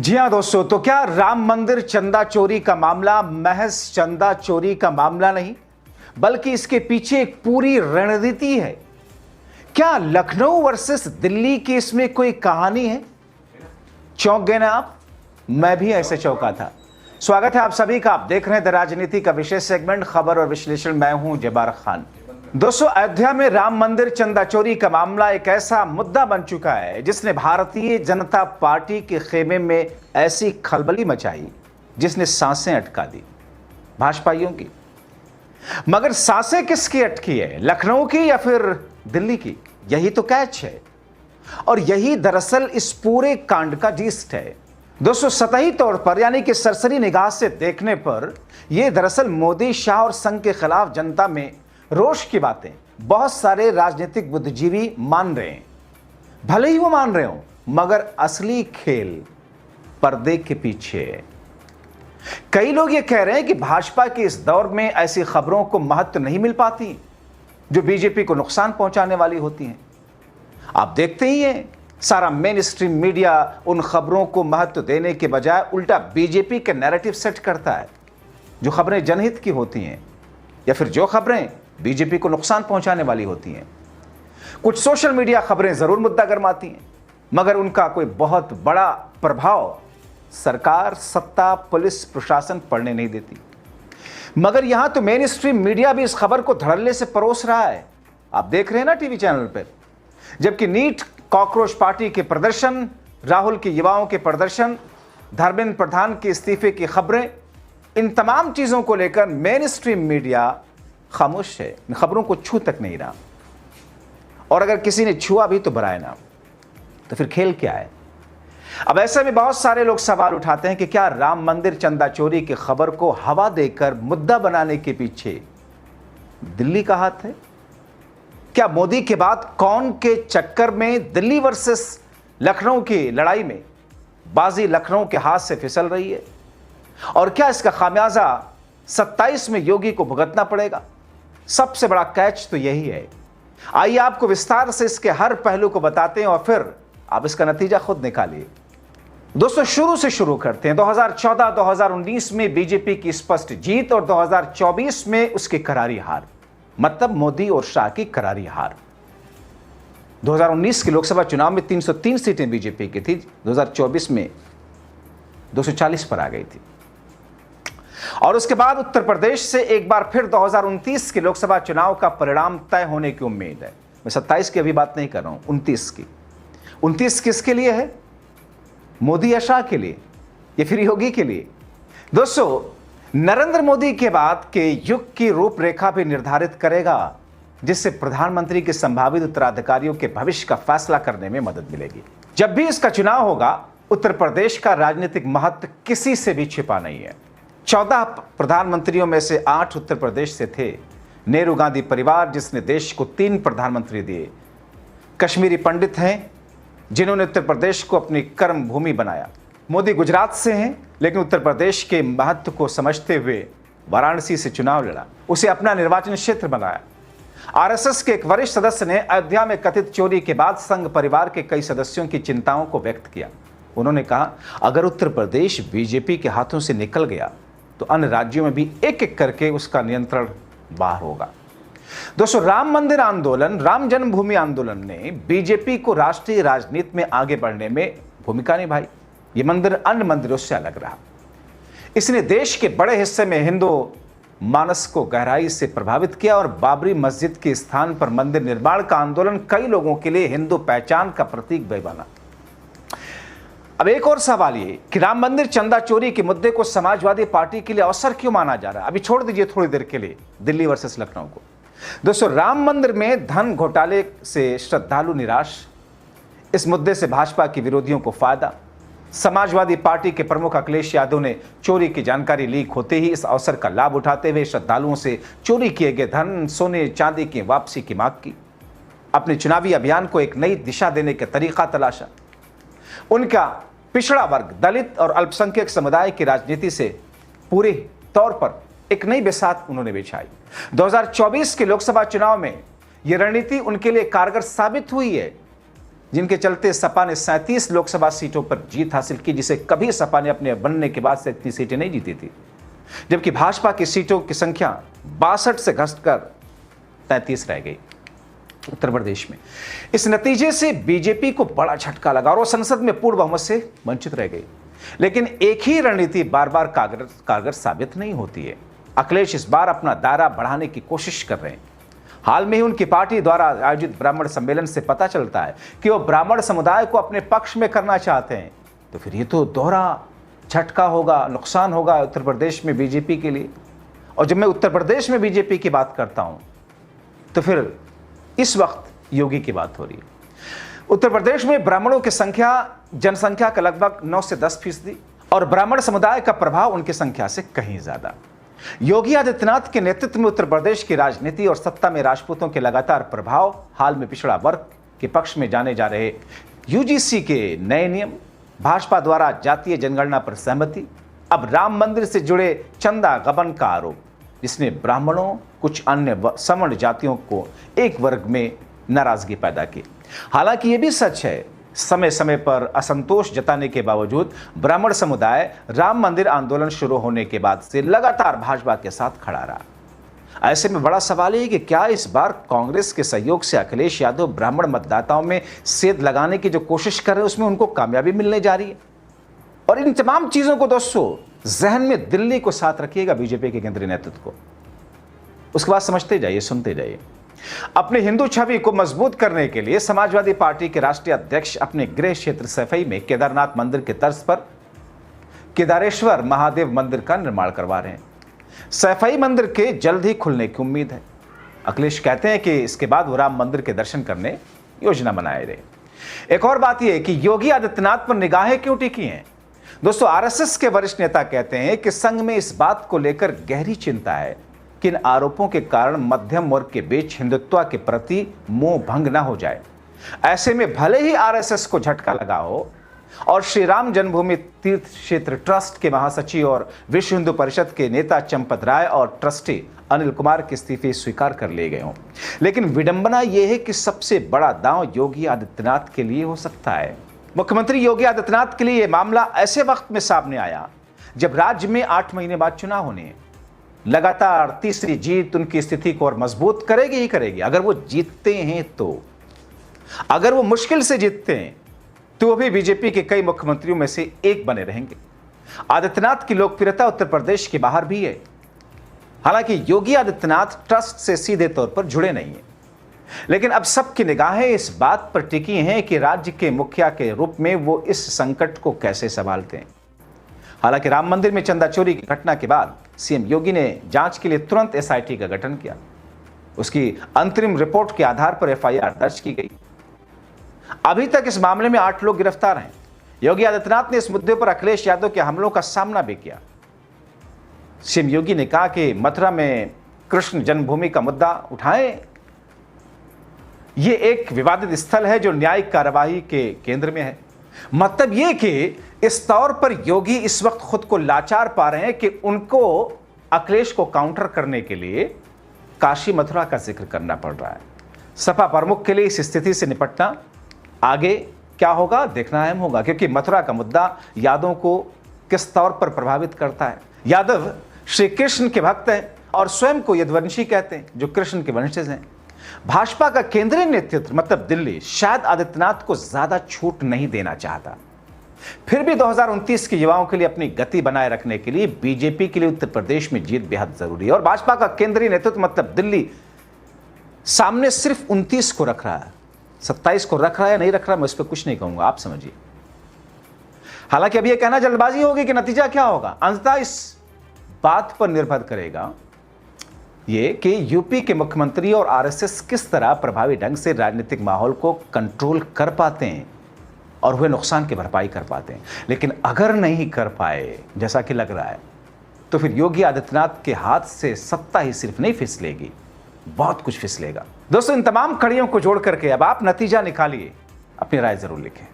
जी हाँ दोस्तों, तो क्या राम मंदिर चंदा चोरी का मामला महज चंदा चोरी का मामला नहीं, बल्कि इसके पीछे एक पूरी रणनीति है। क्या लखनऊ वर्सेस दिल्ली की इसमें कोई कहानी है? चौंक गए ना आप? मैं भी ऐसे चौंका था। स्वागत है आप सभी का। आप देख रहे हैं द राजनीति का विशेष सेगमेंट खबर और विश्लेषण। मैं हूं जब्बार खान। दोस्तों, अयोध्या में राम मंदिर चंदा चोरी का मामला एक ऐसा मुद्दा बन चुका है जिसने भारतीय जनता पार्टी के खेमे में ऐसी खलबली मचाई जिसने सांसें अटका दी भाजपाइयों की। मगर सांसें किसकी अटकी है, लखनऊ की या फिर दिल्ली की? यही तो कैच है और यही दरअसल इस पूरे कांड का जीस्ट है। दोस्तों, सतही तौर पर यानी कि सरसरी निगाह से देखने पर यह दरअसल मोदी, शाह और संघ के खिलाफ जनता में रोष की बातें बहुत सारे राजनीतिक बुद्धिजीवी मान रहे हैं। भले ही वो मान रहे हो, मगर असली खेल पर्दे के पीछे है। कई लोग ये कह रहे हैं कि भाजपा के इस दौर में ऐसी खबरों को महत्व नहीं मिल पाती जो बीजेपी को नुकसान पहुंचाने वाली होती हैं। आप देखते ही हैं, सारा मेन स्ट्रीम मीडिया उन खबरों को महत्व देने के बजाय उल्टा बीजेपी के नैरेटिव सेट करता है, जो खबरें जनहित की होती हैं या फिर जो खबरें बीजेपी को नुकसान पहुंचाने वाली होती हैं। कुछ सोशल मीडिया खबरें जरूर मुद्दा गरमाती हैं, मगर उनका कोई बहुत बड़ा प्रभाव सरकार, सत्ता, पुलिस, प्रशासन पड़ने नहीं देती। मगर यहां तो मेन स्ट्रीम मीडिया भी इस खबर को धड़ल्ले से परोस रहा है। आप देख रहे हैं ना टीवी चैनल पर, जबकि नीट कॉकरोच पार्टी के प्रदर्शन, राहुल के युवाओं के प्रदर्शन, धर्मेंद्र प्रधान के इस्तीफे की खबरें, इन तमाम चीजों को लेकर मेन स्ट्रीम मीडिया खामोश है, इन खबरों को छू तक नहीं रहा। और अगर किसी ने छुआ भी तो बराए ना, तो फिर खेल क्या है? अब ऐसे में बहुत सारे लोग सवाल उठाते हैं कि क्या राम मंदिर चंदा चोरी की खबर को हवा देकर मुद्दा बनाने के पीछे दिल्ली का हाथ है? क्या मोदी के बाद कौन के चक्कर में दिल्ली वर्सेस लखनऊ की लड़ाई में बाजी लखनऊ के हाथ से फिसल रही है? और क्या इसका खामियाजा 27 में योगी को भुगतना पड़ेगा? सबसे बड़ा कैच तो यही है। आइए आपको विस्तार से इसके हर पहलू को बताते हैं और फिर आप इसका नतीजा खुद निकालिए। दोस्तों, शुरू से शुरू करते हैं। 2014-2019 में बीजेपी की स्पष्ट जीत और 2024 में उसकी करारी हार, मतलब मोदी और शाह की करारी हार। 2019 के लोकसभा चुनाव में 303 सीटें बीजेपी की थी, 2024 में 240 पर आ गई थी। और उसके बाद उत्तर प्रदेश से एक बार फिर 2029 के लोकसभा चुनाव का परिणाम तय होने की उम्मीद है। मैं 27 की अभी बात नहीं कर रहा हूं, 29 की। 29 किसके लिए है? मोदी या शाह के लिए या फिर योगी के लिए? दोस्तों, नरेंद्र मोदी के बाद के युग की रूपरेखा भी निर्धारित करेगा, जिससे प्रधानमंत्री के संभावित उत्तराधिकारियों के भविष्य का फैसला करने में मदद मिलेगी। जब भी इसका चुनाव होगा, उत्तर प्रदेश का राजनीतिक महत्व किसी से भी छिपा नहीं है। 14 प्रधानमंत्रियों में से 8 उत्तर प्रदेश से थे। नेहरू गांधी परिवार, जिसने देश को 3 प्रधानमंत्री दिए। कश्मीरी पंडित हैं जिन्होंने उत्तर प्रदेश को अपनी कर्म भूमि बनाया। मोदी गुजरात से हैं, लेकिन उत्तर प्रदेश के महत्व को समझते हुए वाराणसी से चुनाव लड़ा, उसे अपना निर्वाचन क्षेत्र बनाया। आरएसएस के एक वरिष्ठ सदस्य ने अयोध्या में कथित चोरी के बाद संघ परिवार के कई सदस्यों की चिंताओं को व्यक्त किया। उन्होंने कहा, अगर उत्तर प्रदेश बीजेपी के हाथों से निकल गया तो अन्य राज्यों में भी एक एक करके उसका नियंत्रण बाहर होगा। दोस्तों, राम मंदिर आंदोलन, राम जन्मभूमि आंदोलन ने बीजेपी को राष्ट्रीय राजनीति में आगे बढ़ने में भूमिका निभाई। ये मंदिर अन्य मंदिरों से अलग रहा। इसने देश के बड़े हिस्से में हिंदू मानस को गहराई से प्रभावित किया और बाबरी मस्जिद के स्थान पर मंदिर निर्माण का आंदोलन कई लोगों के लिए हिंदू पहचान का प्रतीक भी बना। अब एक और सवाल ये कि राम मंदिर चंदा चोरी के मुद्दे को समाजवादी पार्टी के लिए अवसर क्यों माना जा रहा है? अभी छोड़ दीजिए थोड़ी देर के लिए दिल्ली वर्सेस लखनऊ को। दोस्तों, राम मंदिर में धन घोटाले से श्रद्धालु निराश, इस मुद्दे से भाजपा के विरोधियों को फायदा। समाजवादी पार्टी के प्रमुख अखिलेश यादव ने चोरी की जानकारी लीक होते ही इस अवसर का लाभ उठाते हुए श्रद्धालुओं से चोरी किए गए धन, सोने चांदी की वापसी की मांग की। अपने चुनावी अभियान को एक नई दिशा देने का तरीका तलाशा। उनका पिछड़ा वर्ग, दलित और अल्पसंख्यक समुदाय की राजनीति से पूरे तौर पर एक नई बिसात उन्होंने बिछाई। 2024 के लोकसभा चुनाव में यह रणनीति उनके लिए कारगर साबित हुई है। जिनके चलते सपा ने 37 लोकसभा सीटों पर जीत हासिल की, जिसे कभी सपा ने अपने बनने के बाद से इतनी सीटें नहीं जीती थी। जबकि भाजपा की सीटों की संख्या 62 से घटकर 33 रह गई उत्तर प्रदेश में। इस नतीजे से बीजेपी को बड़ा झटका लगा और वो संसद में पूर्ण बहुमत से वंचित रह गई। लेकिन एक ही रणनीति बार बार कारगर साबित नहीं होती है। अखिलेश इस बार अपना दायरा बढ़ाने की कोशिश कर रहे हैं। हाल में ही उनकी पार्टी द्वारा आयोजित ब्राह्मण सम्मेलन से पता चलता है कि वो ब्राह्मण समुदाय को अपने पक्ष में करना चाहते हैं। तो फिर ये तो दोहरा झटका होगा, नुकसान होगा उत्तर प्रदेश में बीजेपी के लिए। और जब मैं उत्तर प्रदेश में बीजेपी की बात करता हूं तो फिर इस वक्त योगी की बात हो रही है। उत्तर प्रदेश में ब्राह्मणों की संख्या जनसंख्या का लगभग 9 से 10% और ब्राह्मण समुदाय का प्रभाव उनकी संख्या से कहीं ज्यादा। योगी आदित्यनाथ के नेतृत्व में उत्तर प्रदेश की राजनीति और सत्ता में राजपूतों के लगातार प्रभाव, हाल में पिछड़ा वर्ग के पक्ष में जाने जा रहे यूजीसी के नए नियम, भाजपा द्वारा जातीय जनगणना पर सहमति, अब राम मंदिर से जुड़े चंदा गबन का आरोप, जिसने ब्राह्मणों कुछ अन्य सवर्ण जातियों को एक वर्ग में नाराजगी पैदा की। हालांकि यह भी सच है, समय समय पर असंतोष जताने के बावजूद ब्राह्मण समुदाय राम मंदिर आंदोलन शुरू होने के बाद से लगातार भाजपा के साथ खड़ा रहा। ऐसे में बड़ा सवाल है कि क्या इस बार कांग्रेस के सहयोग से अखिलेश यादव ब्राह्मण मतदाताओं में सेध लगाने की जो कोशिश कर रहे हैं उसमें उनको कामयाबी मिलने जा रही है। और इन तमाम चीजों को दोस्तों जहन में दिल्ली को साथ रखिएगा, बीजेपी के केंद्रीय नेतृत्व को। उसके बाद समझते जाइए, सुनते जाइए। अपने हिंदू छवि को मजबूत करने के लिए समाजवादी पार्टी के राष्ट्रीय अध्यक्ष अपने गृह क्षेत्र सैफई में केदारनाथ मंदिर के तर्ज पर केदारेश्वर महादेव मंदिर का निर्माण करवा रहे हैं। सैफई मंदिर के जल्द ही खुलने की उम्मीद है। अखिलेश कहते हैं कि इसके बाद वो राम मंदिर के दर्शन करने योजना बनाए रहे। एक और बात यह है कि योगी आदित्यनाथ पर निगाहें क्यों टिकी हैं। दोस्तों, आरएसएस के वरिष्ठ नेता कहते हैं कि संघ में इस बात को लेकर गहरी चिंता है कि इन आरोपों के कारण मध्यम वर्ग के बीच हिंदुत्व के प्रति मोह भंग न हो जाए। ऐसे में भले ही आरएसएस को झटका लगा हो और श्री राम जन्मभूमि तीर्थ क्षेत्र ट्रस्ट के महासचिव और विश्व हिंदू परिषद के नेता चंपत राय और ट्रस्टी अनिल कुमार के इस्तीफे स्वीकार कर लिए गए हों, लेकिन विडंबना यह है कि सबसे बड़ा दांव योगी आदित्यनाथ के लिए हो सकता है। मुख्यमंत्री योगी आदित्यनाथ के लिए यह मामला ऐसे वक्त में सामने आया जब राज्य में 8 महीने बाद चुनाव होने हैं। लगातार तीसरी जीत उनकी स्थिति को और मजबूत करेगी ही करेगी। अगर वो जीतते हैं तो, अगर वो मुश्किल से जीतते हैं तो वो भी बीजेपी के कई मुख्यमंत्रियों में से एक बने रहेंगे। आदित्यनाथ की लोकप्रियता उत्तर प्रदेश के बाहर भी है। हालांकि योगी आदित्यनाथ ट्रस्ट से सीधे तौर पर जुड़े नहीं हैं, लेकिन अब सबकी निगाहें इस बात पर टिकी हैं कि राज्य के मुखिया के रूप में वो इस संकट को कैसे संभालते हैं। हालांकि राम मंदिर में चंदा चोरी की घटना के बाद सीएम योगी ने जांच के लिए तुरंत एसआईटी का गठन किया। उसकी अंतरिम रिपोर्ट के आधार पर एफआईआर दर्ज की गई। अभी तक इस मामले में 8 लोग गिरफ्तार हैं। योगी आदित्यनाथ ने इस मुद्दे पर अखिलेश यादव के हमलों का सामना भी किया। सीएम योगी ने कहा कि मथुरा में कृष्ण जन्मभूमि का मुद्दा उठाएं, यह एक विवादित स्थल है जो न्यायिक कार्यवाही के केंद्र में है। मतलब यह कि इस तौर पर योगी इस वक्त खुद को लाचार पा रहे हैं कि उनको अखिलेश को काउंटर करने के लिए काशी मथुरा का जिक्र करना पड़ रहा है। सपा प्रमुख के लिए इस स्थिति से निपटना आगे क्या होगा देखना अहम होगा, क्योंकि मथुरा का मुद्दा यादवों को किस तौर पर प्रभावित करता है। यादव श्री कृष्ण के भक्त हैं और स्वयं को यदुवंशी कहते हैं, जो कृष्ण के वंशज हैं। भाजपा का केंद्रीय नेतृत्व मतलब दिल्ली शायद आदित्यनाथ को ज्यादा छूट नहीं देना चाहता। फिर भी 2029 के युवाओं के लिए अपनी गति बनाए रखने के लिए बीजेपी के लिए उत्तर प्रदेश में जीत बेहद जरूरी है। और भाजपा का केंद्रीय नेतृत्व मतलब दिल्ली सामने सिर्फ 29 को रख रहा है, 27 को रख रहा है या नहीं रख रहा है, मैं इस पर कुछ नहीं कहूंगा, आप समझिए। हालांकि अब यह कहना जल्दबाजी होगी कि नतीजा क्या होगा। अंततः इस बात पर निर्भर करेगा ये कि यूपी के मुख्यमंत्री और आरएसएस किस तरह प्रभावी ढंग से राजनीतिक माहौल को कंट्रोल कर पाते हैं और हुए नुकसान की भरपाई कर पाते हैं। लेकिन अगर नहीं कर पाए जैसा कि लग रहा है, तो फिर योगी आदित्यनाथ के हाथ से सत्ता ही सिर्फ नहीं फिसलेगी, बहुत कुछ फिसलेगा। दोस्तों, इन तमाम कड़ियों को जोड़ करके अब आप नतीजा निकालिए, अपनी राय जरूर लिखें।